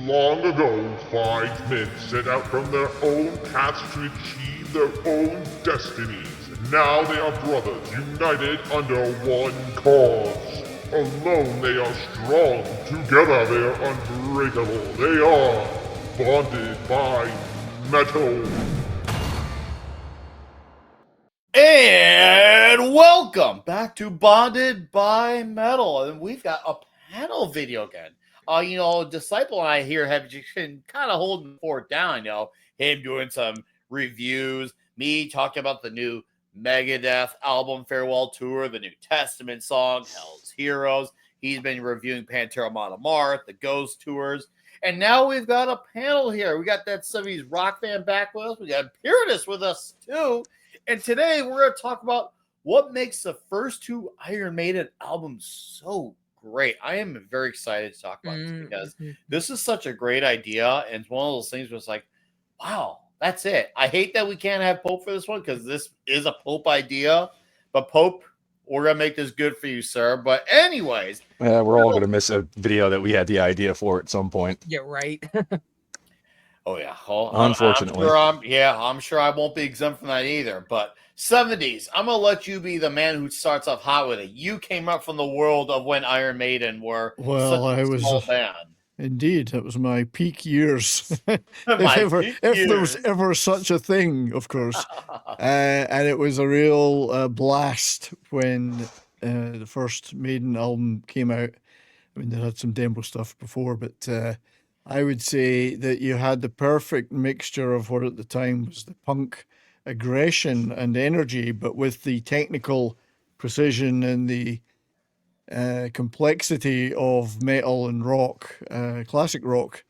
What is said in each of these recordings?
Long ago, 5 men set out from their own paths to achieve their own destinies. Now they are brothers, united under one cause. Alone they are strong, together they are unbreakable. They are bonded by metal. And welcome back to Bonded by Metal. And we've got a panel video again. Disciple and I here have just been kind of holding the fort down, him doing some reviews, me talking about the new Megadeth album Farewell Tour, the New Testament song, Hell's Heroes. He's been reviewing Pantera Mars, the Ghost tours. And now we've got a panel here. We got that 70s rock band back with us. We got Pyridus with us too. And today we're going to talk about what makes the first two Iron Maiden albums so great. I am very excited to talk about this because this is such a great idea. And it's one of those things where it's like, wow, that's it. I hate that we can't have Pope for this one because this is a Pope idea. But Pope, we're going to make this good for you, sir. But anyways. We're all going to miss a video that we had the idea for at some point. Yeah, right. Oh, yeah. Unfortunately. I'm sure I won't be exempt from that either. But 70s, I'm going to let you be the man who starts off hot with it. You came up from the world of when Iron Maiden were I was small band. Indeed, that was my peak years. if years. there was ever such a thing, of course. And it was a real blast when the first Maiden album came out. I mean, they had some demo stuff before, but I would say that you had the perfect mixture of what at the time was the punk aggression and energy, but with the technical precision and the complexity of metal and rock, classic rock,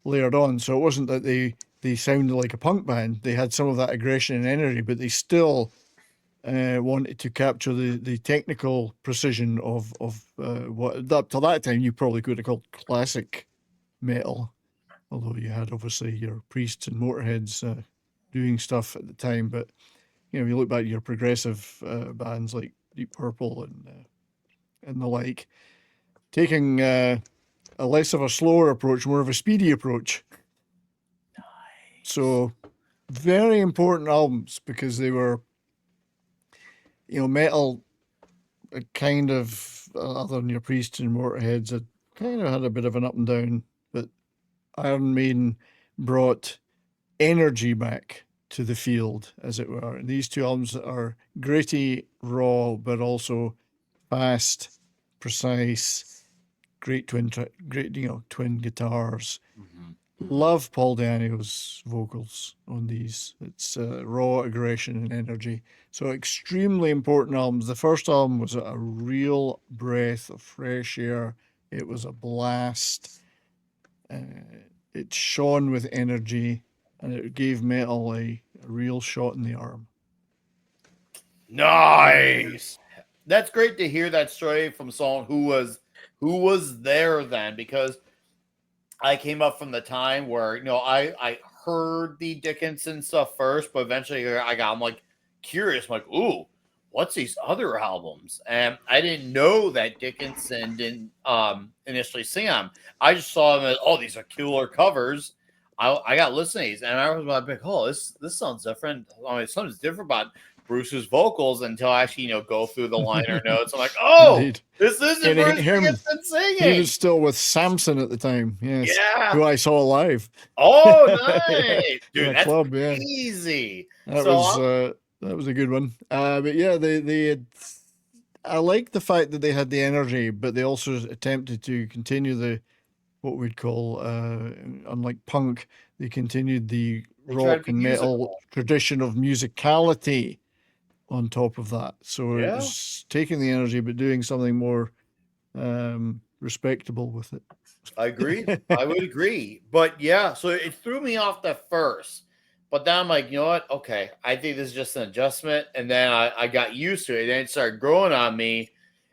layered on. So it wasn't that they sounded like a punk band. They had some of that aggression and energy, but they still wanted to capture the technical precision of what up to that time you probably could have called classic metal, although you had obviously your Priests and Motorheads doing stuff at the time. But you look back at your progressive bands like Deep Purple and the like, taking a less of a slower approach, more of a speedy approach. Nice. So very important albums because they were, metal kind of, other than your Priests and Motorheads, had kind of had a bit of an up and down, but Iron Maiden brought energy back to the field, as it were. And these two albums are gritty, raw, but also fast, precise, great twin guitars. Mm-hmm. Love Paul Di'Anno's vocals on these. It's raw aggression and energy. So extremely important albums. The first album was a real breath of fresh air. It was a blast. It shone with energy, and it gave metal a real shot in the arm. Nice. That's great to hear that story from someone who was there then, because I came up from the time where I heard the Dickinson stuff first, but eventually I'm like curious. I'm like, ooh, what's these other albums? And I didn't know that Dickinson didn't initially sing them. I just saw them as, these are killer covers. I got listening to these, and I was like, oh, this sounds different. I mean, something's different about Bruce's vocals until I actually, go through the liner notes. I'm like, oh, Indeed. this isn't Bruce Dickinson singing. He was still with Samson at the time, yes. Yeah. Who I saw live. Oh, nice. Dude, that's club, easy. That was a good one. But yeah, they had, I like the fact that they had the energy, but they also attempted to continue what we'd call, unlike punk, they continued the rock and metal tradition of musicality on top of that. So it was taking the energy, but doing something more respectable with it. I agree. I would agree. But yeah, so it threw me off the first. But then I'm like, you know what? Okay, I think this is just an adjustment. And then I got used to it. And it started growing on me.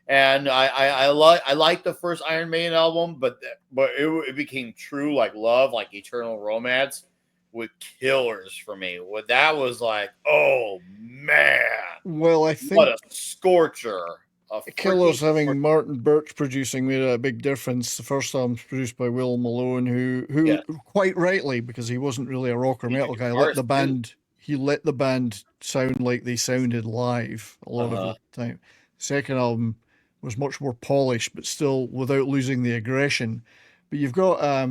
And I like the first Iron Maiden album, but it became true like love, like Eternal Romance, with killers for me. What that was like, oh man. Well, I think what a scorcher a Killers freaking having Martin Birch producing made a big difference. The first album's produced by Will Malone, who Yeah. quite rightly, because he wasn't really a rock or He's a metal guy, let the guitarist, too. band sound like they sounded live a lot of Uh-huh. the time. Second album was much more polished, but still without losing the aggression. But you've got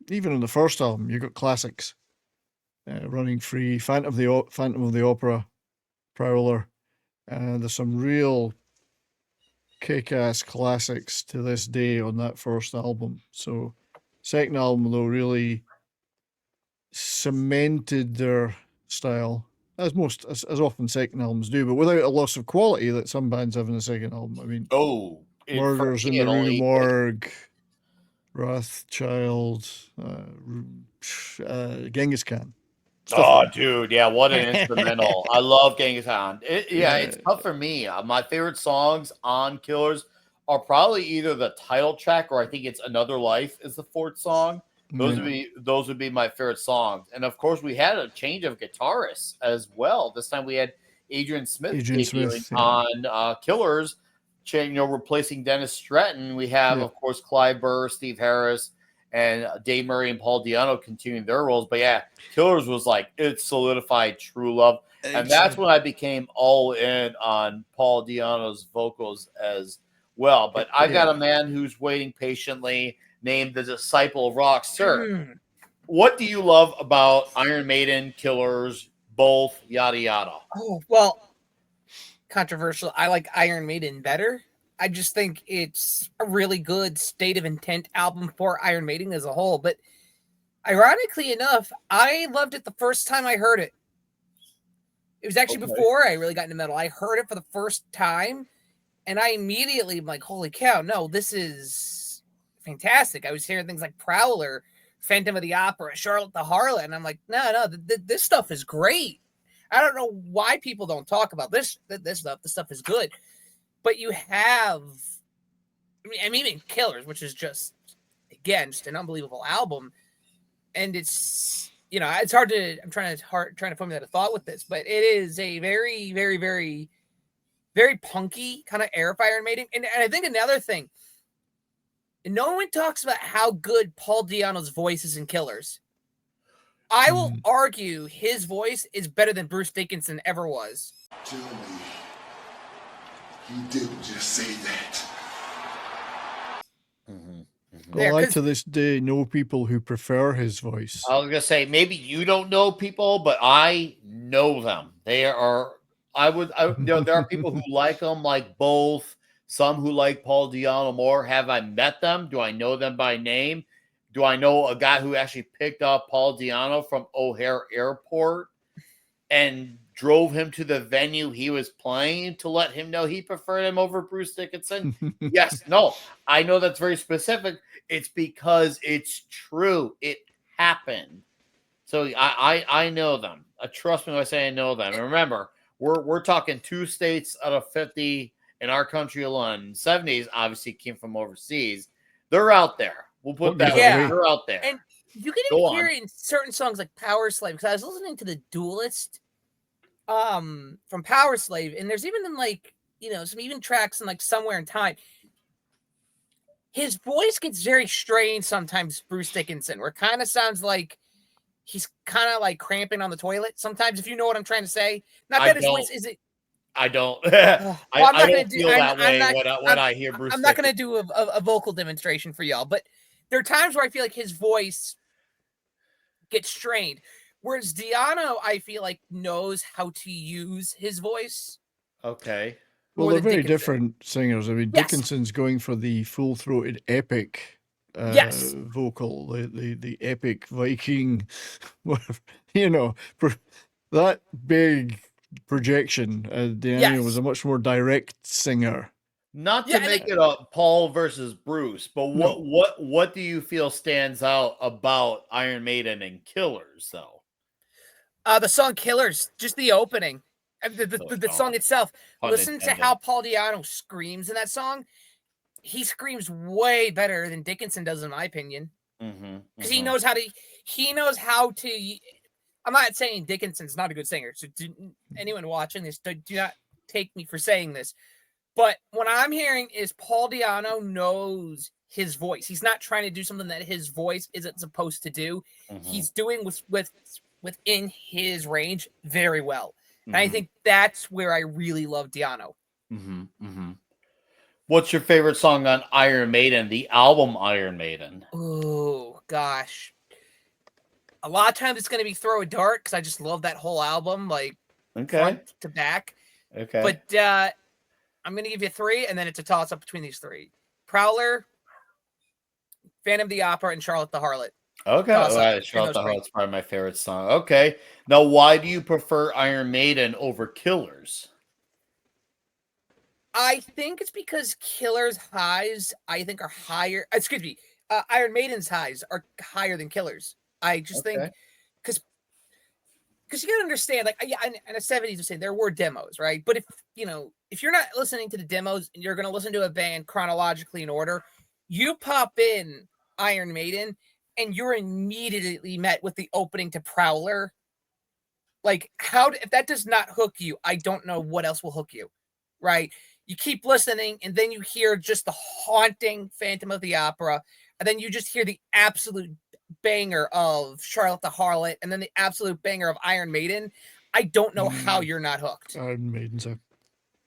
even on the first album, you've got classics, Running Free, Phantom of the Opera, Prowler. There's some real kick-ass classics to this day on that first album. So, second album though really cemented their style, as often second albums do, but without a loss of quality that some bands have in the second album. I mean, Oh, for Murders in me, the it Rue only Morgue, Wrathchild, Genghis Khan, stuff Oh, like dude, yeah, what an instrumental. I love Genghis Khan. Yeah, that. it's tough for me. My favorite songs on Killers are probably either the title track or I think it's Another Life is the fourth song. Yeah. Those would be my favorite songs. And of course, we had a change of guitarists as well. This time we had Adrian Smith Adrian debuting Smith, yeah. on Killers, replacing Dennis Stratton. We have, Yeah. of course, Clyde Burr, Steve Harris, and Dave Murray and Paul Diano continuing their roles. But yeah, Killers was like it solidified True Love, and that's when I became all in on Paul Diano's vocals as well. But I got a man who's waiting patiently, named the Disciple of Rock. Sir, what do you love about Iron Maiden, Killers, both, yada yada? Oh, well, controversial. I like Iron Maiden better. I just think it's a really good State of Intent album for Iron Maiden as a whole. But ironically enough, I loved it the first time I heard it. It was actually before I really got into metal. I heard it for the first time, and I immediately am like, holy cow, no, this is fantastic. I was hearing things like Prowler, Phantom of the Opera, Charlotte the Harlot, and I'm like, no, this stuff is great. I don't know why people don't talk about this stuff. This stuff is good. But you have, I mean, even Killers, which is just, again, just an unbelievable album. And it's, it's hard to, I'm trying to formulate a thought with this, but it is a very, very, very, very punky kind of era of Iron Maiden. And I think another thing, no one talks about how good Paul Diano's voice is in Killers. I will argue his voice is better than Bruce Dickinson ever was. Tell me, he didn't just say that. Well, I to this day know people who prefer his voice. I was gonna say maybe you don't know people, but I know them. They are. There are people who like them, like both. Some who like Paul Diano more. Have I met them? Do I know them by name? Do I know a guy who actually picked up Paul Diano from O'Hare Airport and drove him to the venue he was playing to let him know he preferred him over Bruce Dickinson? Yes, no, I know that's very specific. It's because it's true. It happened. So I know them. Trust me when I say I know them. And remember, we're talking 2 states out of 50 in our country alone. 70s obviously came from overseas. They're out there. We'll put that. Yeah. They're out there. And you can even hear it in certain songs like Power Slave, because I was listening to The Duelist from Power Slave, and there's even in some even tracks in like Somewhere in Time. His voice gets very strange sometimes, Bruce Dickinson, where it kind of sounds like he's kind of like cramping on the toilet sometimes, if you know what I'm trying to say. Not that his voice isn't. I don't. Well, I don't feel that way when I hear Bruce. I'm not going to do a vocal demonstration for y'all, but there are times where I feel like his voice gets strained. Whereas Diano, I feel like, knows how to use his voice. Okay. Well, they're very different singers. I mean, Yes. Dickinson's going for the full-throated epic Yes. vocal, the epic Viking, that big projection. Diano was a much more direct singer. Not to make it a Paul versus Bruce, but what do you feel stands out about Iron Maiden and Killers, though? The song Killers, just the opening. The song itself. Listen to how Paul Diano screams in that song. He screams way better than Dickinson does, in my opinion. Because he knows how to. I'm not saying Dickinson's not a good singer. So anyone watching this, do not take me for saying this. But what I'm hearing is Paul Di'Anno knows his voice. He's not trying to do something that his voice isn't supposed to do. He's doing within his range very well. And I think that's where I really love Di'Anno. What's your favorite song on Iron Maiden, the album Iron Maiden? Oh, gosh. A lot of times it's going to be Throw a Dart because I just love that whole album, like front to back. Okay. But I'm going to give you 3, and then it's a toss-up between these 3. Prowler, Phantom of the Opera, and Charlotte the Harlot. Okay. All right. Charlotte the Harlot's probably my favorite song. Okay. Now, why do you prefer Iron Maiden over Killers? I think it's because Killer's highs, I think, are higher. Excuse me. Iron Maiden's highs are higher than Killer's. I just think because you gotta understand, like, yeah, in the 70s, I'm saying there were demos, right? But if you're not listening to the demos and you're gonna listen to a band chronologically in order, you pop in Iron Maiden and you're immediately met with the opening to Prowler. Like, if that does not hook you, I don't know what else will hook you, right? You keep listening, and then you hear just the haunting Phantom of the Opera, and then you just hear the absolute banger of Charlotte the Harlot, and then the absolute banger of Iron Maiden. I don't know how you're not hooked. Iron Maiden's a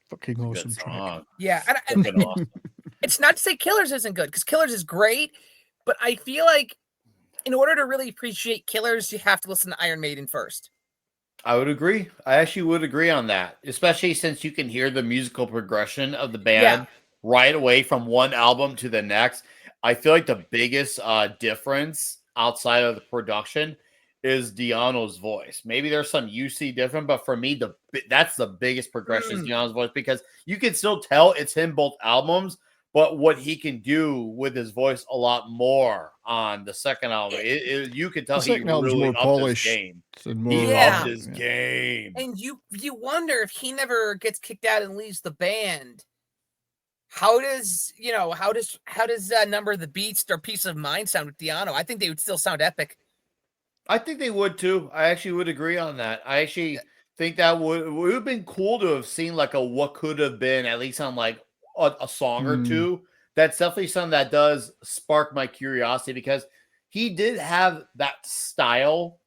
fucking awesome track. Yeah, and it's not to say Killers isn't good, because Killers is great, but I feel like in order to really appreciate Killers, you have to listen to Iron Maiden first. I would agree. I actually would agree on that, especially since you can hear the musical progression of the band right away from one album to the next. I feel like the biggest difference outside of the production is Di'Anno's voice. Maybe there's some you see different, but for me, that's the biggest progression is Di'Anno's voice, because you can still tell it's him both albums, but what he can do with his voice a lot more on the second album. You can tell he really upped his game. He upped his game. And you wonder if he never gets kicked out and leaves the band. How does Number of the Beast or Peace of Mind sound with Di'Anno? I think they would still sound epic. I think they would too. I actually would agree on that. I actually think that would have been cool to have seen like a what could have been, at least on like a song or two. That's definitely something that does spark my curiosity, because he did have that style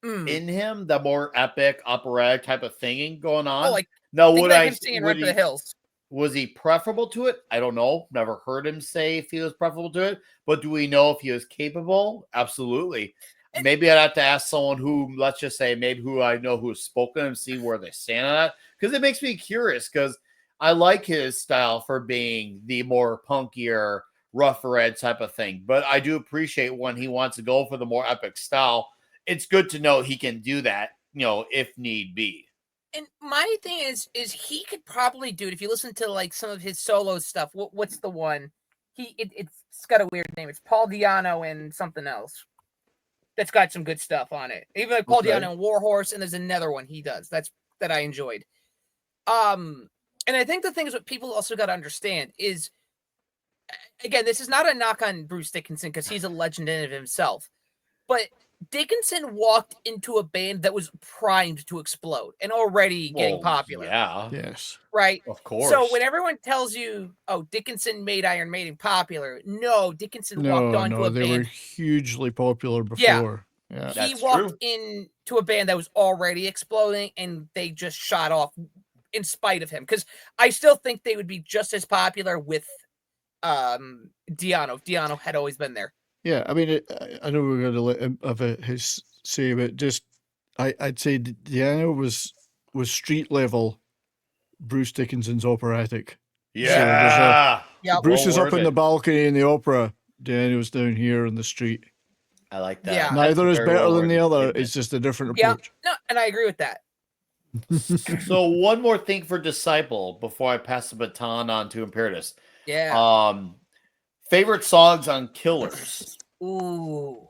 in him, the more epic operatic type of thing going on. Now, the Hills. Was he preferable to it? I don't know. Never heard him say if he was preferable to it, but do we know if he was capable? Absolutely. Maybe I'd have to ask someone who, let's just say, maybe who I know who's spoken and see where they stand on that, because it makes me curious, because I like his style for being the more punkier, rougher edge type of thing. But I do appreciate when he wants to go for the more epic style. It's good to know he can do that, if need be. And my thing is he could probably do it if you listen to like some of his solo stuff. What's the one? It's got a weird name. It's Paul Di'Anno and something else. That's got some good stuff on it. Even like Paul Di'Anno and Warhorse, and there's another one he does that I enjoyed. And I think the thing is what people also got to understand is, again, this is not a knock on Bruce Dickinson because he's a legend in of himself, but Dickinson walked into a band that was primed to explode and already getting popular. Yeah. Yes. Right? Of course. So when everyone tells you, oh, Dickinson made Iron Maiden popular, no, Dickinson walked onto a band. They were hugely popular before. Yeah. He walked into a band that was already exploding and they just shot off in spite of him. Because I still think they would be just as popular with Di'Anno. Di'Anno had always been there. Yeah, I mean, I know we're going to let him have his say, but just I'd say Di'Anno was street level Bruce Dickinson's operatic. Yeah. So Bruce is up in the balcony in the opera. Di'Anno's down here in the street. I like that. Yeah. Neither is better than the other. It's just a different approach. No, and I agree with that. So one more thing for Disciple before I pass the baton on to Imperatus. Yeah. Favorite songs on Killers. Ooh.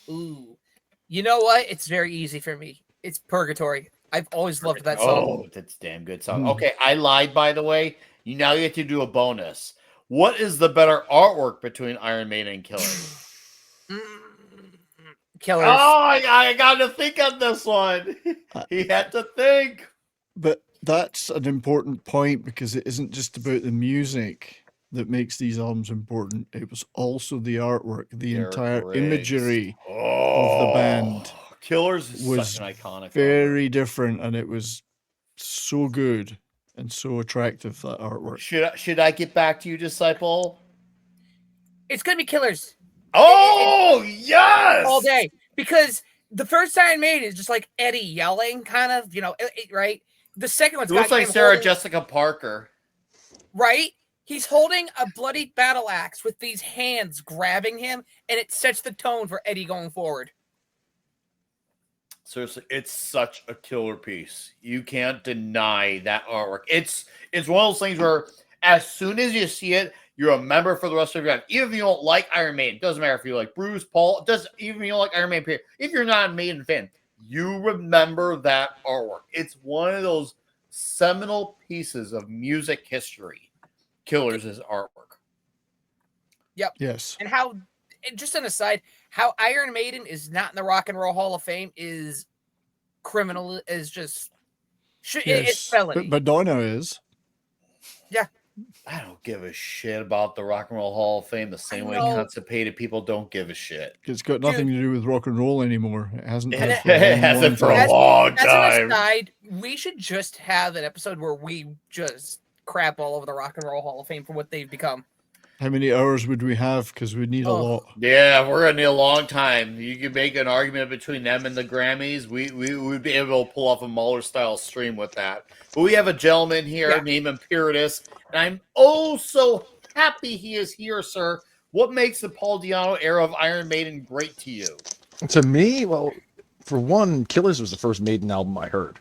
You know what? It's very easy for me. It's Purgatory. I've always loved that song. Oh, that's a damn good song. Okay, I lied, by the way. Now you have to do a bonus. What is the better artwork between Iron Maiden and Killers? Killers. Oh, I got to think on this one. He had to think. But That's an important point because it isn't just about the music that makes these albums important. It was also the artwork, the Derek entire Riggs. imagery Oh, the band Killers is was such an iconic cover. very different, and it was so good and so attractive, that artwork. Should I get back to you, Disciple? It's gonna be Killers Oh, yes! all day, because the first Iron Maiden is just like Eddie yelling, kind of, right? The second one's It looks got like him Sarah holding- Jessica Parker. right? He's holding a bloody battle axe with these hands grabbing him, and it sets the tone for Eddie going forward. Seriously, it's such a killer piece. You can't deny that artwork. It's one of those things where as soon as you see it, you remember for the rest of your life. Even if you don't like Iron Maiden, doesn't matter if you like Bruce, Paul, even if you don't like Iron Maiden, if you're not a Maiden fan, you remember that artwork. It's one of those seminal pieces of music history. Killers' artwork. Yes. And how, and just an aside, how Iron Maiden is not in the Rock and Roll Hall of Fame is criminal, is just, it's felony. But Madonna is. I don't give a shit about the Rock and Roll Hall of Fame the same way know. constipated people don't give a shit. It's got nothing to do with rock and roll anymore. It hasn't. It had for a long, hasn't for long a time. long As an time. aside, we should just have an episode where we just crap all over the Rock and Roll Hall of Fame for what they've become. How many hours would we have? Because we need a lot. Yeah, we're gonna need a long time. You could make an argument between them and the Grammys. We would be able to pull off a Mueller style stream with that. But we have a gentleman here named Imperatus, and I'm oh so happy he is here, sir. What makes the Paul Di'Anno era of Iron Maiden great to you? To me, well, for one, Killers was the first Maiden album I heard.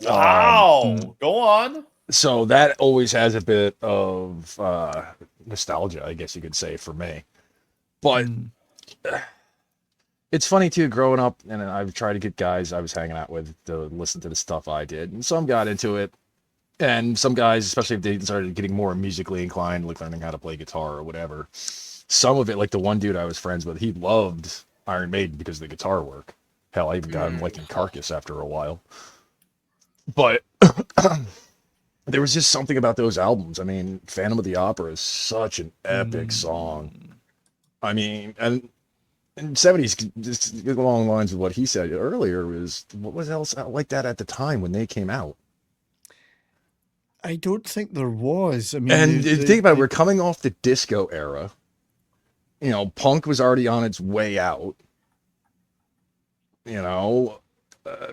Wow, go on. So that always has a bit of nostalgia, I guess you could say, for me. But it's funny too, growing up, and I've tried to get guys I was hanging out with to listen to the stuff I did, and some got into it, and some guys, especially if they started getting more musically inclined, like learning how to play guitar or whatever, some of it, like the one dude I was friends with, he loved Iron Maiden because of the guitar work. Hell, I even got him liking Carcass after a while. But there was just something about those albums. I mean, Phantom of the Opera is such an epic song. I mean, and 70s, just along the lines of what he said earlier, was what was else like that at the time when they came out? I don't think there was. I mean, And think about it, we're coming off the disco era. You know, punk was already on its way out. You know,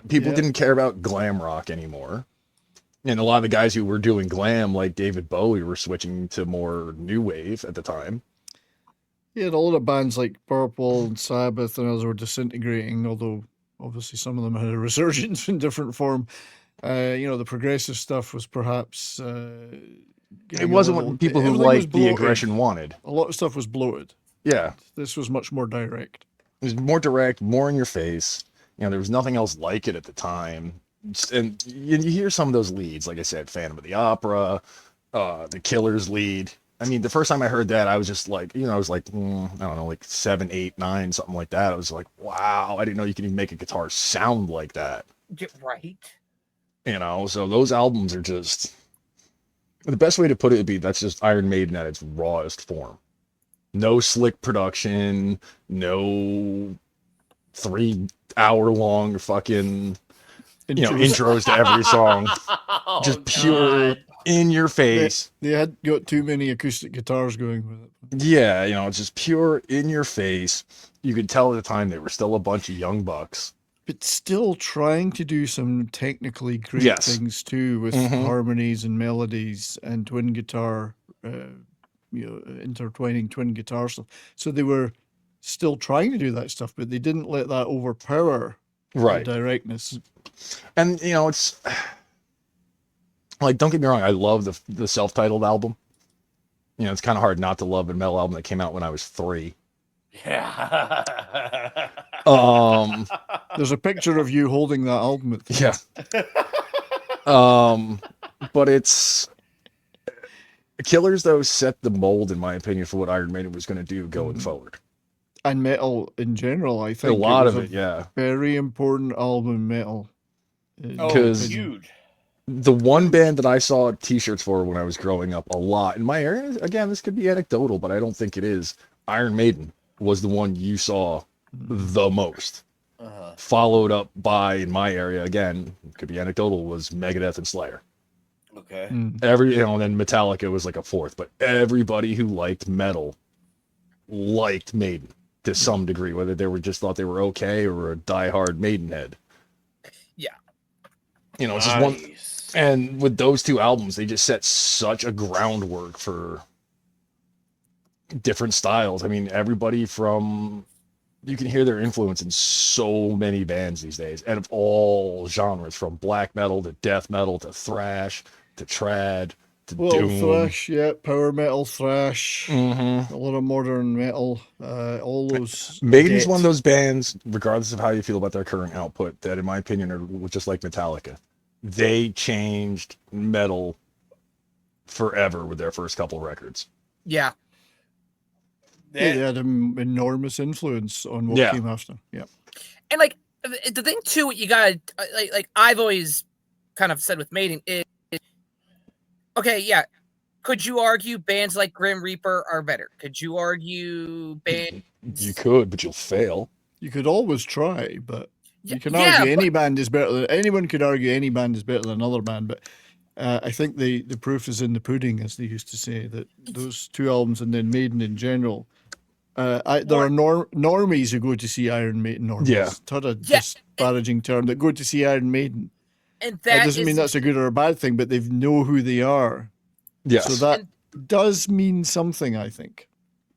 people didn't care about glam rock anymore. And a lot of the guys who were doing glam, like David Bowie, were switching to more new wave at the time. Yeah, a lot of bands like Purple and Sabbath and others were disintegrating, although obviously some of them had a resurgence in different form. The progressive stuff was perhaps... It wasn't what people who liked the aggression wanted. A lot of stuff was bloated. Yeah. This was much more direct. It was more direct, more in your face. You know, there was nothing else like it at the time. And you hear some of those leads, like I said, Phantom of the Opera, the Killers lead. I mean, the first time I heard that, I was just like, I was like, I don't know, like 7, 8, 9, something like that. I was like, wow, I didn't know you could even make a guitar sound like that. Right. So those albums are just, the best way to put it would be, that's just Iron Maiden at its rawest form. No slick production, no 3-hour-long fucking... intros to every song. Just pure in your face. They had got too many acoustic guitars going with it. Yeah, it's just pure in your face. You could tell at the time they were still a bunch of young bucks. But still trying to do some technically great things too, with harmonies and melodies and twin guitar, intertwining twin guitar stuff. So they were still trying to do that stuff, but they didn't let that overpower the directness. And it's like, don't get me wrong, I love the self-titled album. It's kind of hard not to love a metal album that came out when I was 3. Yeah. There's a picture of you holding that album at the but it's Killers, though, set the mold, in my opinion, for what Iron Maiden was going to do going forward. And metal in general, I think. A lot of it, yeah. Very important album, metal. Oh, 'Cause- huge. The one band that I saw T-shirts for when I was growing up a lot in my area, again, this could be anecdotal, but I don't think it is. Iron Maiden was the one you saw the most. Uh-huh. Followed up by, in my area, again, could be anecdotal, was Megadeth and Slayer. Okay. Mm. And then Metallica was like a fourth, but everybody who liked metal liked Maiden to some degree, whether they were just thought they were okay or were a diehard Maiden head. Yeah. It's just one. Nice. And with those two albums, they just set such a groundwork for different styles. I mean, everybody from you can hear their influence in so many bands these days, and of all genres, from black metal to death metal to thrash to trad to Well, doom. thrash, yeah, power metal, thrash, Mm-hmm. a lot of modern metal, all those. Maiden's debt. one of those bands, regardless of how you feel about their current output, that in my opinion are just like Metallica. They changed metal forever with their first couple records. Yeah. Yeah, they had an enormous influence on what Yeah. came after. Yeah. And like the thing too, what you got like I've always kind of said with Maiden is okay, yeah. Could you argue bands like Grim Reaper are better? Could you argue bands? You could, but you'll fail. You could always try, but you can yeah, argue but- any band is better than anyone could argue any band is better than another band, but I think the proof is in the pudding, as they used to say, that those two albums and then Maiden in general. There are normies who go to see Iron Maiden. Normies. Yeah. It's not a Yeah, disparaging term that go to see Iron Maiden. and That that doesn't mean that's a good or a bad thing, but they know who they are. Yes. So that does mean something, I think.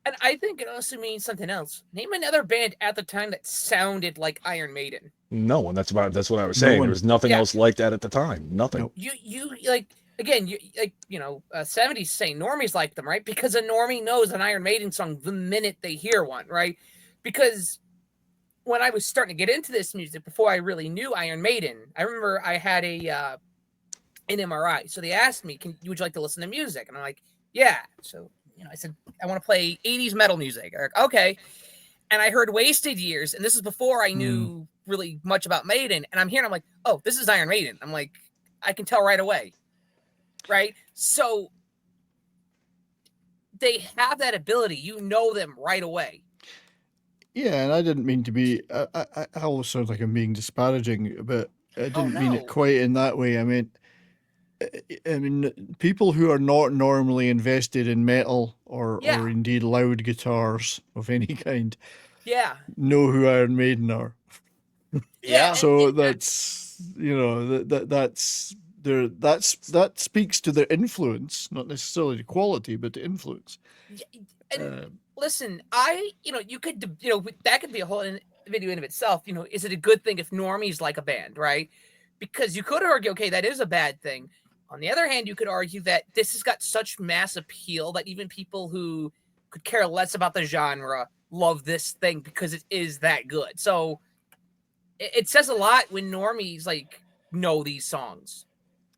and I think it also means something else. Name another band at the time that sounded like Iron Maiden. No, and that's what I was No saying. one. There was nothing Yeah. else like that at the time. Nothing. Nope. You like again, you like 70s say normies like them, right? Because a normie knows an Iron Maiden song the minute they hear one, right? Because when I was starting to get into this music before I really knew Iron Maiden, I remember I had an MRI. So they asked me, would you like to listen to music? And I'm like, yeah. So I said, I want to play 80s metal music. They're like, okay. And I heard Wasted Years, and this is before I knew really much about Maiden. And I'm here, and I'm like, oh, this is Iron Maiden. I'm like, I can tell right away. Right? So they have that ability. You know them right away. Yeah, and I didn't mean to be. I always sound like I'm being disparaging, but I didn't mean no. it quite in that way. I mean, people who are not normally invested in metal or indeed loud guitars of any kind Yeah. know who Iron Maiden are. Yeah. So that's that speaks to their influence, not necessarily the quality, but the influence. And listen, you could, that could be a whole video in of itself. Is it a good thing if normies like a band, right? Because you could argue, okay, that is a bad thing. On the other hand, you could argue that this has got such mass appeal that even people who could care less about the genre love this thing because it is that good. So it says a lot when normies know these songs.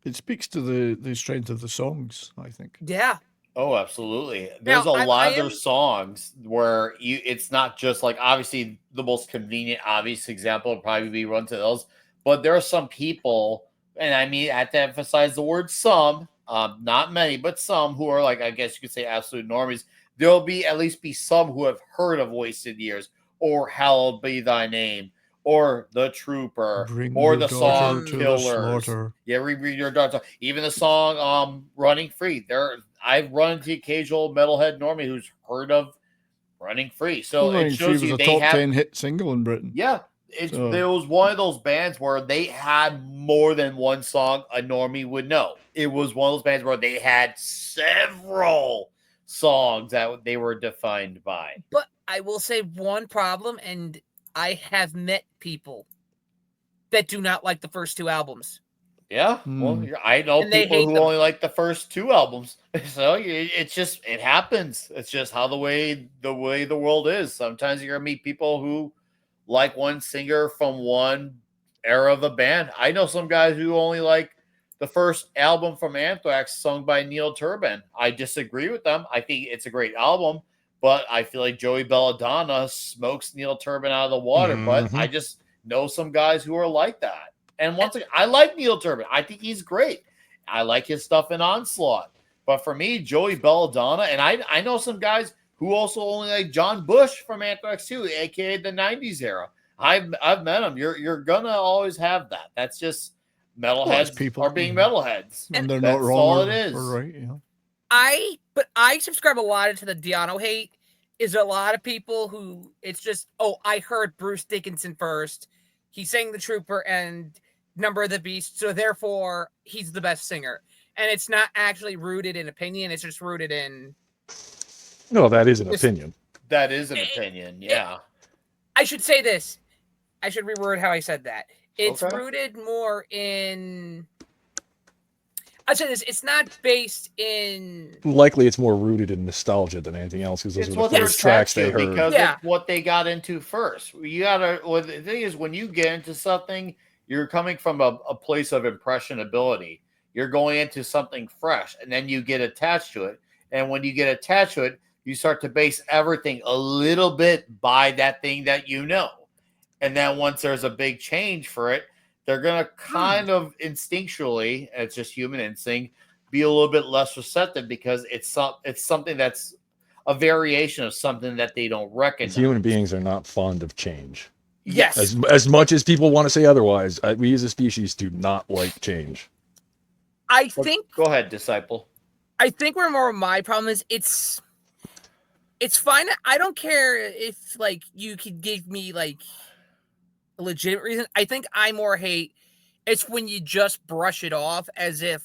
It speaks to the strength of the songs, I think. Yeah. Oh, absolutely. There's a lot of their songs where it's not just like, obviously the most convenient, obvious example would probably be Run to Those, but there are some people, and I mean, I have to emphasize the word some, not many, but some who are like, I guess you could say absolute normies. There'll be at least be some who have heard of Wasted Years or Hallowed Be Thy Name or The Trooper or the song Killers. Yeah, read your daughter. Even the song Running Free. I've run into the occasional metalhead normie who's heard of Running Free. So it shows you was a they top 10 hit single in Britain. Yeah. There was one of those bands where they had more than one song a normie would know. It was one of those bands where they had several songs that they were defined by. But I will say one problem, and I have met people that do not like the first two albums. Yeah, well, I know And they people hate who them. only like the first two albums. So it happens. It's just how the way the world is. Sometimes you're gonna meet people who like one singer from one era of a band. I know some guys who only like the first album from Anthrax sung by Neil Turbin. I disagree with them. I think it's a great album, but I feel like Joey Belladonna smokes Neil Turbin out of the water. But I just know some guys who are like that. And once again, I like Neil Turbin. I think he's great. I like his stuff in Onslaught. But for me, Joey Belladonna, and I know some guys who also only like John Bush from Anthrax too, aka the '90s era. I've met him. You're gonna always have that. That's just metalheads people are being metalheads, and they're that's not wrong all or, it is. or right. You know. I subscribe a lot to the Diano hate. Is a lot of people who it's just, oh, I heard Bruce Dickinson first. He sang The Trooper and Number of the Beast, so therefore he's the best singer. And it's not actually rooted in opinion, it's just rooted in... No, that is an opinion. That is an opinion, yeah. I should say this. I should reword how I said that. It's Okay. rooted more in... I'd say this, it's not based in... Likely it's more rooted in nostalgia than anything else because those It's were what the they're first tracks they attached to heard. because Yeah. it's what they got into first. You gotta. Well, the thing is, when you get into something, you're coming from a place of impressionability. You're going into something fresh, and then you get attached to it. And when you get attached to it, you start to base everything a little bit by that thing that you know. And then once there's a big change for it, they're going to kind of instinctually, and it's just human instinct, be a little bit less receptive because it's something that's a variation of something that they don't recognize. Human beings are not fond of change. Yes. As much as people want to say otherwise, we as a species do not like change. I think... Go ahead, Disciple. I think where more of my problem is it's fine. I don't care if like you could give me like a legitimate reason. I think I more hate it's when you just brush it off as if,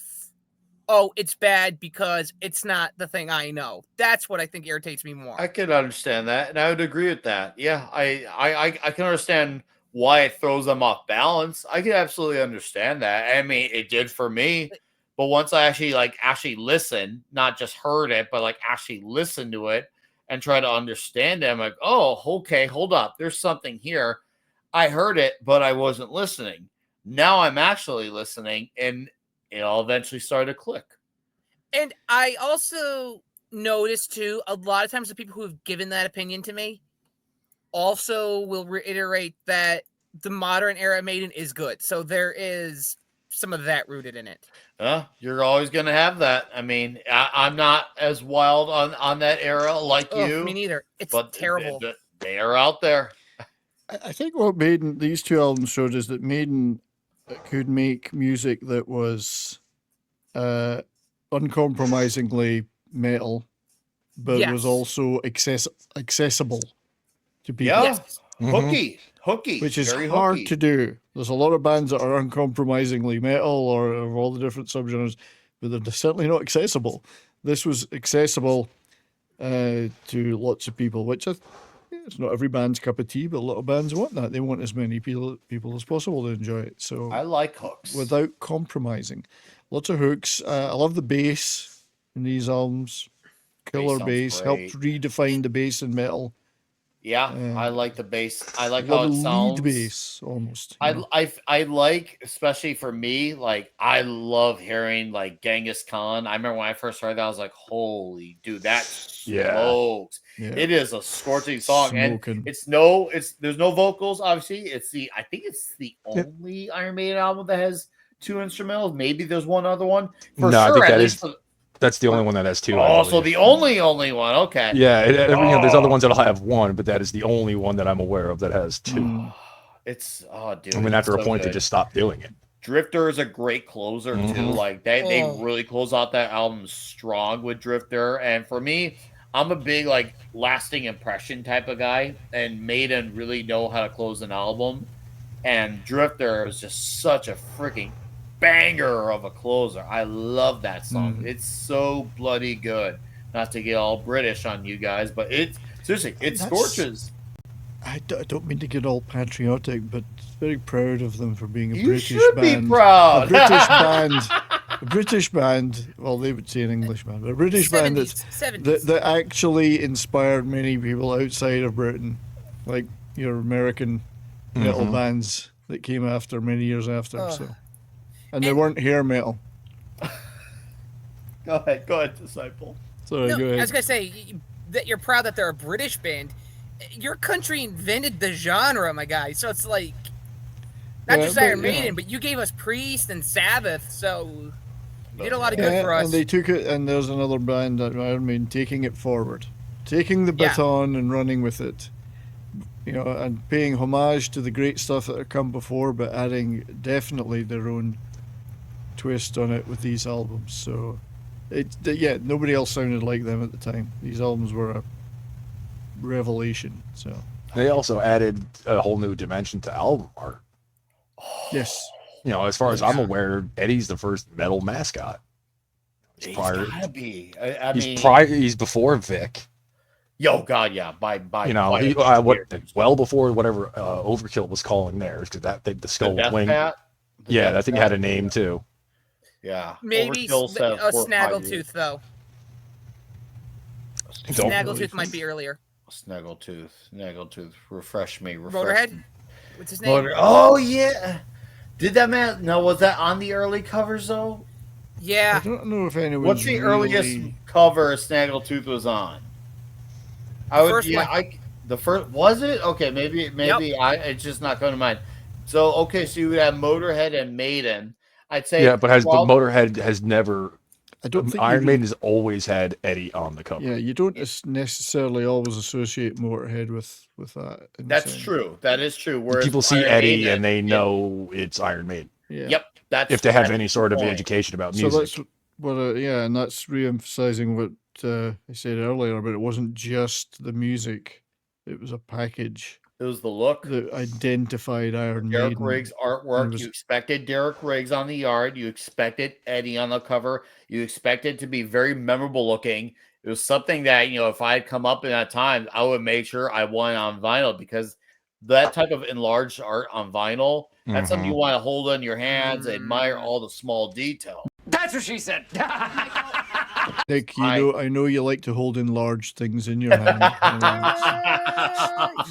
oh, it's bad because it's not the thing I know. That's what I think irritates me more. I can understand that, and I would agree with that. Yeah, I can understand why it throws them off balance. I can absolutely understand that. I mean, it did for me. But once I actually listened, not just heard it, but like actually listened to it and try to understand it, I'm like, oh, okay, hold up. There's something here. I heard it, but I wasn't listening. Now I'm actually listening, and it all eventually started to click. And I also noticed too, a lot of times the people who have given that opinion to me also will reiterate that the modern era Maiden is good. So there is some of that rooted in it. You're always going to have that. I mean, I'm not as wild on that era like you. Me neither. It's but terrible. They are out there. I think what Maiden, these two albums showed is that Maiden could make music that was uncompromisingly metal, but was also accessible to people. Yeah, Yes. hooky, Which is very hard hooky. to do. There's a lot of bands that are uncompromisingly metal or of all the different subgenres, but they're certainly not accessible. This was accessible to lots of people, which it's not every band's cup of tea, but a lot of bands want that. They want as many people as possible to enjoy it. So I like hooks. without compromising. Lots of hooks. I love the bass in these albums. Killer sounds bass. Helped great. redefine the bass in metal. Yeah, I like the bass. I like how it Lead sounds. bass almost. you know. I like, especially for me, like I love hearing like Genghis Khan. I remember when I first heard that, I was like, "Holy dude, that smokes!" Yeah. It is a scorching song, Smoking. and there's no vocals. Obviously, I think it's the only Iron Maiden album that has two instrumentals. Maybe there's one other one for No, I sure. think At that least is- That's the only one that has two. I also believe. the only one. Okay, Yeah, there's other ones that'll have one, but that is the only one that I'm aware of that has two. It's dude. I mean, it's after a so point, good. they just stopped doing it. Drifter is a great closer too. Mhm. Like they Oh. really close out that album strong with Drifter. And for me, I'm a big like lasting impression type of guy, and Maiden really know how to close an album. And Drifter is just such a freaking banger of a closer. I love that song. It's so bloody good. Not to get all British on you guys, but it's seriously, it That's- scorches. I don't mean to get all patriotic, but very proud of them for being a You British should band. be proud. A British band. A British band. Well, they would say an English band, but a British band 70s. that actually inspired many people outside of Britain, like your American metal bands that came after many years after. So, and they weren't hair metal. Go ahead, Disciple. Sorry, No, go I ahead. was gonna say that you're proud that they're a British band. Your country invented the genre, my guy. So it's like Not Yeah, just but, Iron you know. Maiden, but you gave us Priest and Sabbath, so you did a lot of good Yeah, for us. and they took it, and there's another band that Iron Maiden taking it forward, taking the Yeah. baton and running with it. You know, and paying homage to the great stuff that had come before, but adding definitely their own twist on it with these albums. So, yeah, nobody else sounded like them at the time. These albums were a revelation. So, They also added a whole new dimension to album art. yes, You know, as far as I'm aware, Eddie's the first metal mascot. He's gotta be. I mean, He's before Vic. yo, God, yeah. By You know, by he a what year. well before whatever Overkill was calling theirs, because that thing, the The skull with Death wing. Bat? The Yeah, Death that thing Bat? had a name too. Yeah. Maybe Overkill says a 4 or 5 years. Snaggletooth, though. Don't- Snaggletooth might be earlier. Snaggletooth. Refresh me. Motorhead? Me. What's his name? Oh, yeah. Did that man? No, was that on the early covers, though? I Yeah. don't know if anyone. What's the earliest cover Snaggletooth was on? First one. The first was it? Okay, maybe it's just not going to mind. So okay, so you would have Motorhead and Maiden. I'd say Yeah, but Motorhead has never. I don't think Iron you- Maiden has always had Eddie on the cover. Yeah, you don't necessarily always associate Motorhead with that. in the That's same- true. That is true. Whereas People see Iron Eddie Maiden- and they know it's Iron Maiden Yeah. Yep, that's if they have that's any the sort of point. education about So music. that's what, yeah, and that's re-emphasizing what I said earlier, but it wasn't just the music; it was a package It was the look. that identified Iron Derek Maiden. Riggs And artwork. it was- You expected Derek Riggs on the yard. You expected Eddie on the cover. You expected to be very memorable looking. It was something that, if I had come up in that time, I would make sure I won on vinyl, because that type of enlarged art on vinyl, that's something you want to hold in your hands, admire all the small detail. That's what she said. Nick, I- I know you like to hold in large things in your hand.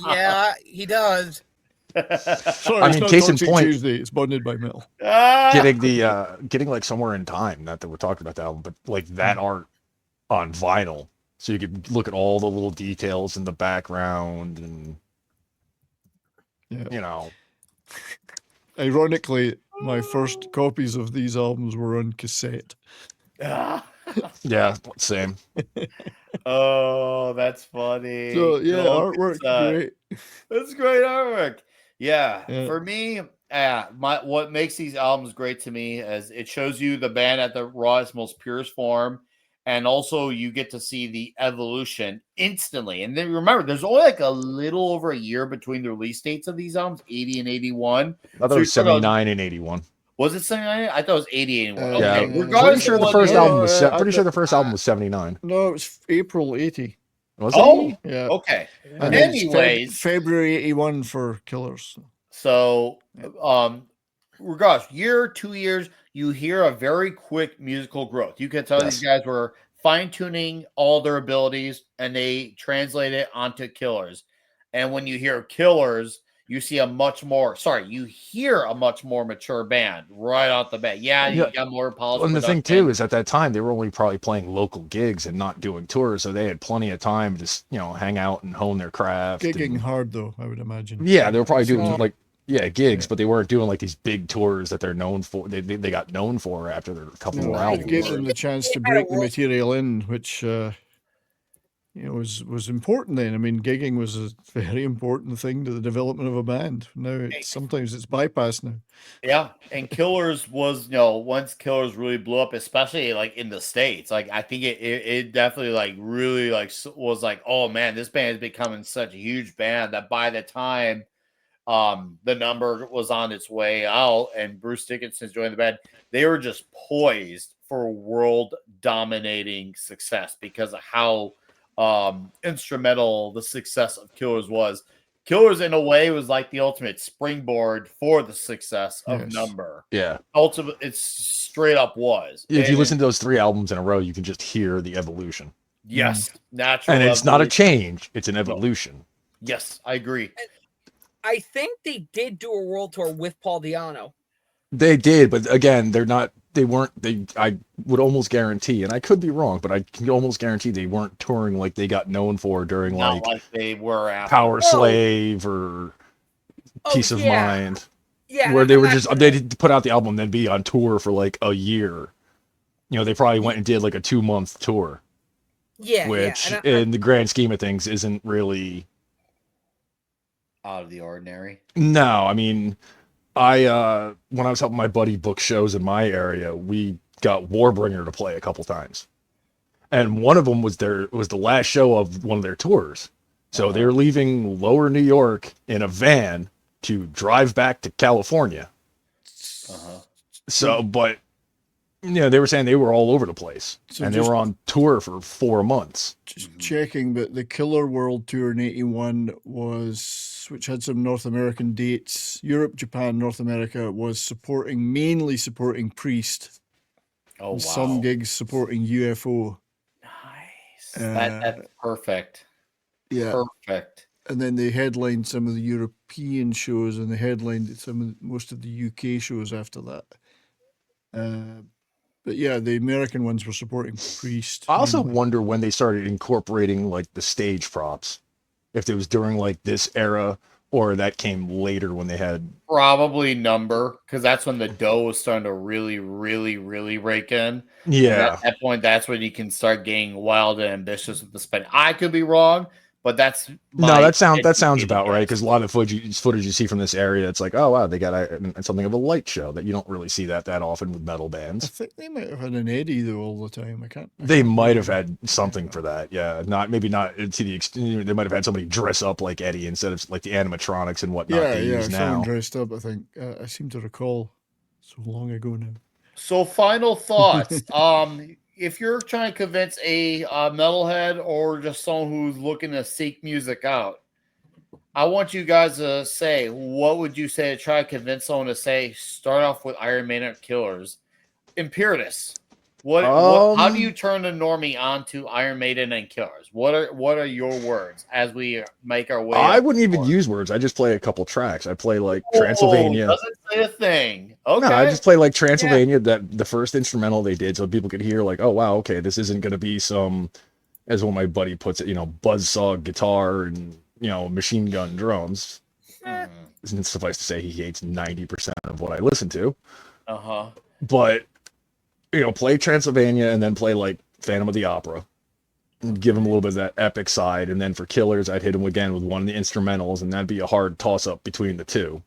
Yeah, he does. Sorry, I it's mean, not case in Toxic point- Tuesday. It's bonded by metal. getting like Somewhere in Time, not that we're talking about the album, but like that art on vinyl, so you could look at all the little details in the background, and Yeah. Ironically, my first copies of these albums were on cassette. yeah, same. Oh, that's funny. So yeah, Cool. artwork great. That's great artwork. Yeah, Yeah. for me, what makes these albums great to me is it shows you the band at the rawest, most purest form, and also you get to see the evolution instantly. And then remember, there's only like a little over a year between the release dates of these albums, 80 and 81. I thought So it was you're talking 79 and 81. Was it 79? I thought it was 80 81. Okay, Yeah, regardless pretty sure of the what first year- album was. I Pretty sure thought- the first album was 79. No, it was April 80. Was Oh, it? Yeah. okay. And then it's Anyways, February 81 for Killers. so regardless, year, 2 years, you hear a very quick musical growth. You can tell these guys were fine-tuning all their abilities, and they translate it onto Killers. And when you hear Killers, you hear a much more mature band right off the bat. Yeah, you Yeah. got more polished. And the thing production. too is at that time they were only probably playing local gigs and not doing tours, so they had plenty of time to just hang out and hone their craft. Gigging and- hard though, I would imagine. yeah, they were probably doing Small. gigs, but they weren't doing like these big tours that they're known for. They got known for after their couple more It albums. gave them the chance to They had a break the world- material in, which was important then. I mean, gigging was a very important thing to the development of a band. Now sometimes it's bypassed now. Yeah, and Killers was, once Killers really blew up, especially like in the States, like I think it definitely like really like was like, oh man, this band is becoming such a huge band that by the time the number was on its way out and Bruce Dickinson joined the band, they were just poised for world dominating success because of how instrumental the success of Killers was. Killers, in a way, was like the ultimate springboard for the success of Yes. Number. Yeah, Ultimate, it straight up was. if you And- listen to those 3 albums in a row, you can just hear the evolution, yes, natural, and it's not a evolution. change; it's an evolution. Yes, I agree. I think they did do a world tour with Paul Diano. They did, but again, they weren't. I would almost guarantee, and I could be wrong, but I can almost guarantee they weren't touring like they got known for during Not like they were after. Power Slave or Oh, Peace of yeah. Mind. Yeah, where and they I'm were not just gonna- they did put out the album, then be on tour for like a year. You know, they probably went and did like a 2-month tour, yeah, which and in the grand scheme of things isn't really. Out of the ordinary. No, I mean, I when I was helping my buddy book shows in my area, we got Warbringer to play a couple times, and one of them was the last show of one of their tours. So they were leaving Lower New York in a van to drive back to California. So, but they were saying they were all over the place, So and they just- were on tour for 4 months. Just checking, but the Killer World Tour in '81 which had some North American dates, Europe, Japan, North America, was mainly supporting Priest. Oh, wow. Some gigs supporting UFO. Nice. That's perfect. Yeah. Perfect. And then they headlined some of the European shows, and they headlined most of the UK shows after that. But yeah, the American ones were supporting Priest. I also mainly. wonder when they started incorporating like the stage props, if it was during like this era or that came later when they had. Probably Number, because that's when the dough was starting to really, really, really rake in. And Yeah. at that point, that's when you can start getting wild and ambitious with the spending. I could be wrong, but that's No, that sounds educated about right, guess. because a lot of footage you see from this area, it's like, oh wow, they got something of a light show that you don't really see that often with metal I bands. think they might have had an Eddie though all the time. I They can't might have remember. had something for that, yeah. Maybe not to the extent. They might have had somebody dress up like Eddie instead of like the animatronics and whatnot Yeah, they yeah. use Someone now. dressed up. I think I seem to recall. So long ago now. So, final thoughts. If you're trying to convince a metalhead or just someone who's looking to seek music out, I want you guys to say, what would you say to try to convince someone to say, start off with Iron Maiden or Killers? Imperitus. How do you turn a normie onto Iron Maiden and Killers? What are your words as we make our way? I up wouldn't even north? use words. I just play a couple tracks. I play like Transylvania. Doesn't say a thing. Okay. No, I just play like Transylvania, that the first instrumental they did, so people could hear like, oh wow, okay, this isn't gonna be some, as one of my buddy puts it, buzzsaw guitar and machine gun drums. Isn't suffice to say he hates 90% of what I listen to. But play Transylvania and then play like Phantom of the Opera. And give him a little bit of that epic side, and then for Killers, I'd hit him again with one of the instrumentals, and that'd be a hard toss up between the two.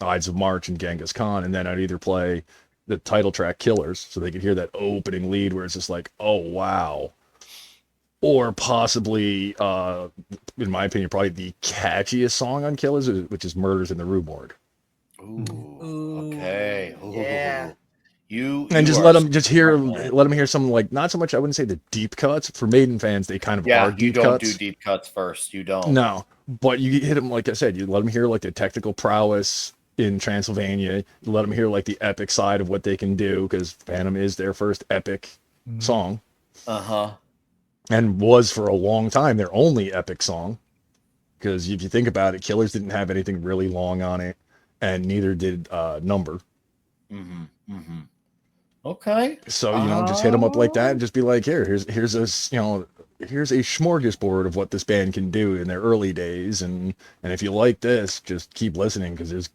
Ides of March and Genghis Khan, and then I'd either play the title track Killers so they could hear that opening lead where it's just like, oh wow, or possibly in my opinion probably the catchiest song on Killers, which is Murders in the Rue Morgue. Ooh, okay. Ooh. Yeah. And just let them hear some, like, not so much, I wouldn't say the deep cuts. For Maiden fans, they kind of are deep you don't cuts. do deep cuts first. You don't. No, but you hit them, like I said, you let them hear like the technical prowess in Transylvania. You let them hear like the epic side of what they can do, because Phantom is their first epic song. And was for a long time their only epic song. Because if you think about it, Killers didn't have anything really long on it, and neither did Number. Okay. So just hit them up like that and just be like, here's a here's a smorgasbord of what this band can do in their early days, and if you like this, just keep listening, because it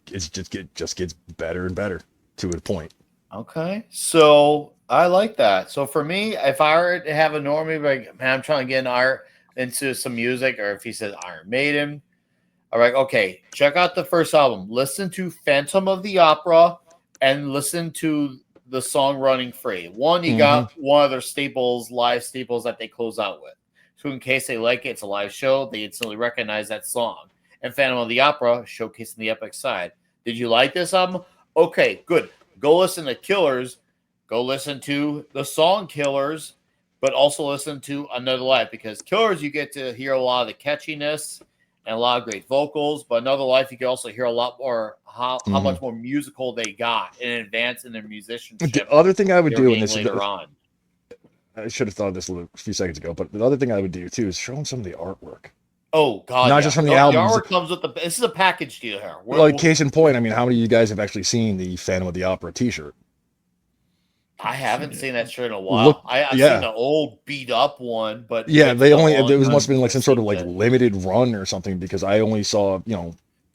just gets better and better to a point. Okay. So I like that. So for me, if I were to have a normie, like, man, I'm trying to get into some music, or if he says Iron Maiden, all right, okay, check out the first album. Listen to Phantom of the Opera and listen to the song Running Free. One, you got one of their staples, live staples that they close out with. So in case they like it, it's a live show, they instantly recognize that song. And Phantom of the Opera, showcasing the epic side. Did you like this album? Okay, good. Go listen to Killers. Go listen to the song Killers, but also listen to Another Life, because Killers, you get to hear a lot of the catchiness and a lot of great vocals, but Another Life, you can also hear a lot more how much more musical they got in advance in their musicianship. The other thing I would do in this later on. I should have thought of this a few seconds ago, but the other thing I would do too is show them some of the artwork. Oh God! Not just from the albums. The artwork comes with this is a package deal here. Like case in point, I mean, how many of you guys have actually seen the Phantom of the Opera T-shirt? I haven't seen that shirt in a while. I've seen an old beat up one, but yeah, they only it must have been like some sort of like limited run or something, because I only saw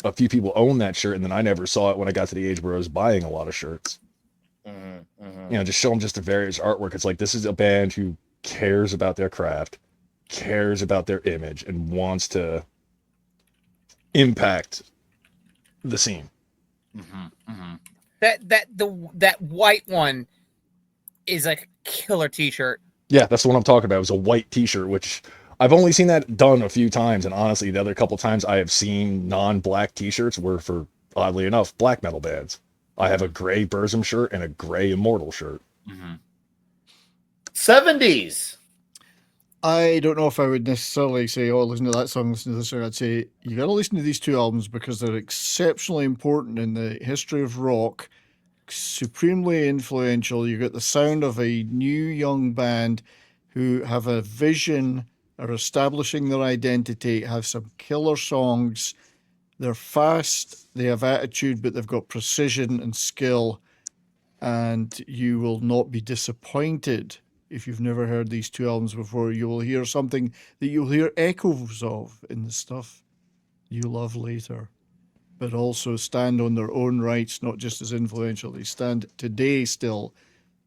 a few people own that shirt, and then I never saw it when I got to the age where I was buying a lot of shirts. Just show them just the various artwork. It's like, this is a band who cares about their craft, cares about their image, and wants to impact the scene. That white one is like a killer T-shirt. Yeah, that's the one I'm talking about. It was a white T-shirt, which I've only seen that done a few times, and honestly, the other couple times I have seen non-black T-shirts were for, oddly enough, black metal bands. I have a gray Burzum shirt and a gray Immortal shirt. 70s. I don't know if I would necessarily say, oh, listen to that song, listen to this song. I'd say, you got to listen to these two albums because they're exceptionally important in the history of rock, supremely influential. You get the sound of a new young band who have a vision, are establishing their identity, have some killer songs. They're fast, they have attitude, but they've got precision and skill. And you will not be disappointed if you've never heard these two albums before. You will hear something that you'll hear echoes of in the stuff you love later, but also stand on their own rights, not just as influential. They stand today still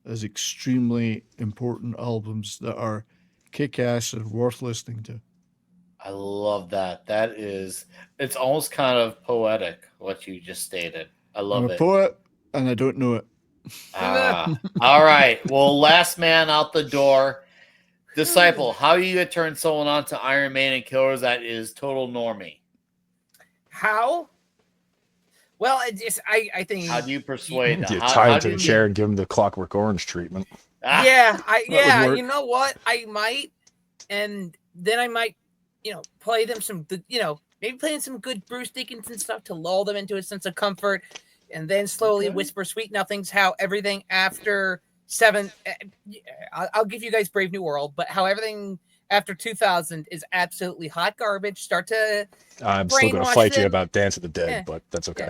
as extremely important albums that are kick-ass and worth listening to. I love that. It's almost kind of poetic, what you just stated. I love I'm a it. poet, and I don't know it. All right. Well, last man out the door. Disciple, how are you going to turn someone on to Iron Maiden Killers that is total normie? How? Well, I think. How do you persuade them? You How tie him to do the you- chair and give him the Clockwork Orange treatment. Yeah, would work. you know what? I might, and then I might, play them some good, maybe playing some good Bruce Dickinson stuff to lull them into a sense of comfort, and then slowly whisper sweet nothings. How everything after 7, I'll give you guys Brave New World, but how everything after 2000 is absolutely hot garbage. Start to I'm still going to brainwash fight you them. about Dance of the Dead, Yeah. but that's okay.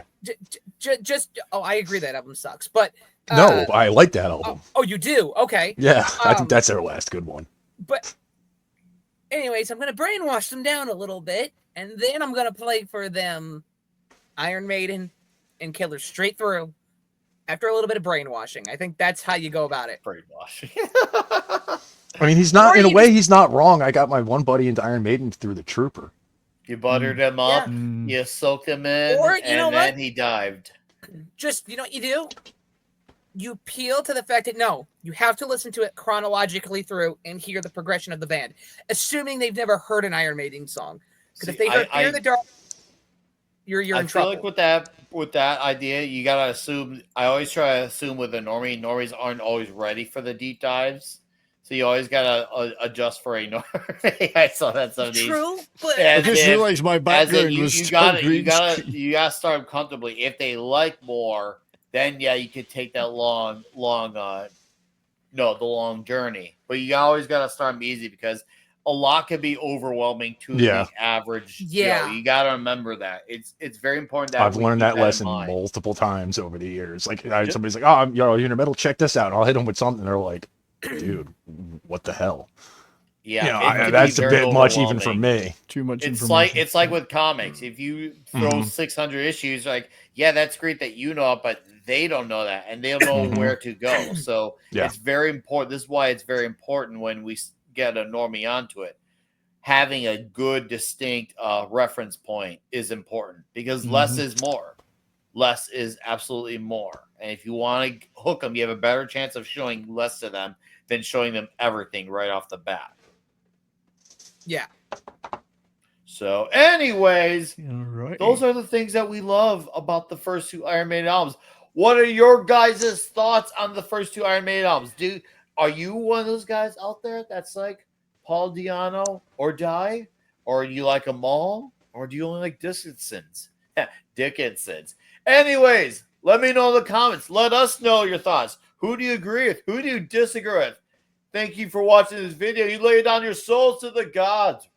I agree that album sucks, but No, I like that album. Oh, you do? Okay. Yeah, I think that's their last good one. But anyways, I'm going to brainwash them down a little bit, and then I'm going to play for them Iron Maiden and Killers straight through after a little bit of brainwashing. I think that's how you go about it. Brainwashing. I mean, he's not, Or in a you way, he's not wrong. I got my one buddy into Iron Maiden through the Trooper. You buttered him up, Yeah. you soaked him in, Or, you and know then what? he dived. Just, you know what you do? You appeal to the fact that, no, you have to listen to it chronologically through and hear the progression of the band, assuming they've never heard an Iron Maiden song. Because if See, they heard Fear in the Dark, you're I in feel trouble. like with that idea, you gotta assume. I always try to assume with a normie, normies aren't always ready for the deep dives, so you always gotta adjust for a normie. I saw that some of these. True, but I As just if- realized my As in, background you, was you still gotta green screen. you gotta start them comfortably. If they like more, then yeah, you could take that long journey. But you always gotta start them easy because a lot can be overwhelming to Yeah. the average. Yeah. Joe. You gotta remember that. It's very important that I've we learned keep that in lesson mind. multiple times over the years. Like, somebody's like, "Oh, you're into metal. Check this out." And I'll hit them with something. And they're like, "Dude, what the hell?" Yeah, it can be That's a very bit much even for overwhelming. me. Too much It's information. like with comics. If you throw Mhm. 600 issues, like, yeah, that's great that you know it, but they don't know that and they don't know Mhm. where to go. So Yeah. it's very important. This is why it's very important when we get a normie onto it. Having a good, distinct reference point is important because less is more. Less is absolutely more. And if you want to hook them, you have a better chance of showing less to them than showing them everything right off the bat. yeah. So, anyways, All right. those are the things that we love about the first two Iron Maiden albums. What are your guys' thoughts on the first two Iron Maiden albums? Are you one of those guys out there that's like Paul Di'Anno or Die? Or do you like them all? Or do you only like Dickinson's? Dickinson's. Anyways, let me know in the comments. Let us know your thoughts. Who do you agree with? Who do you disagree with? Thank you for watching this video. You lay down your souls to the gods.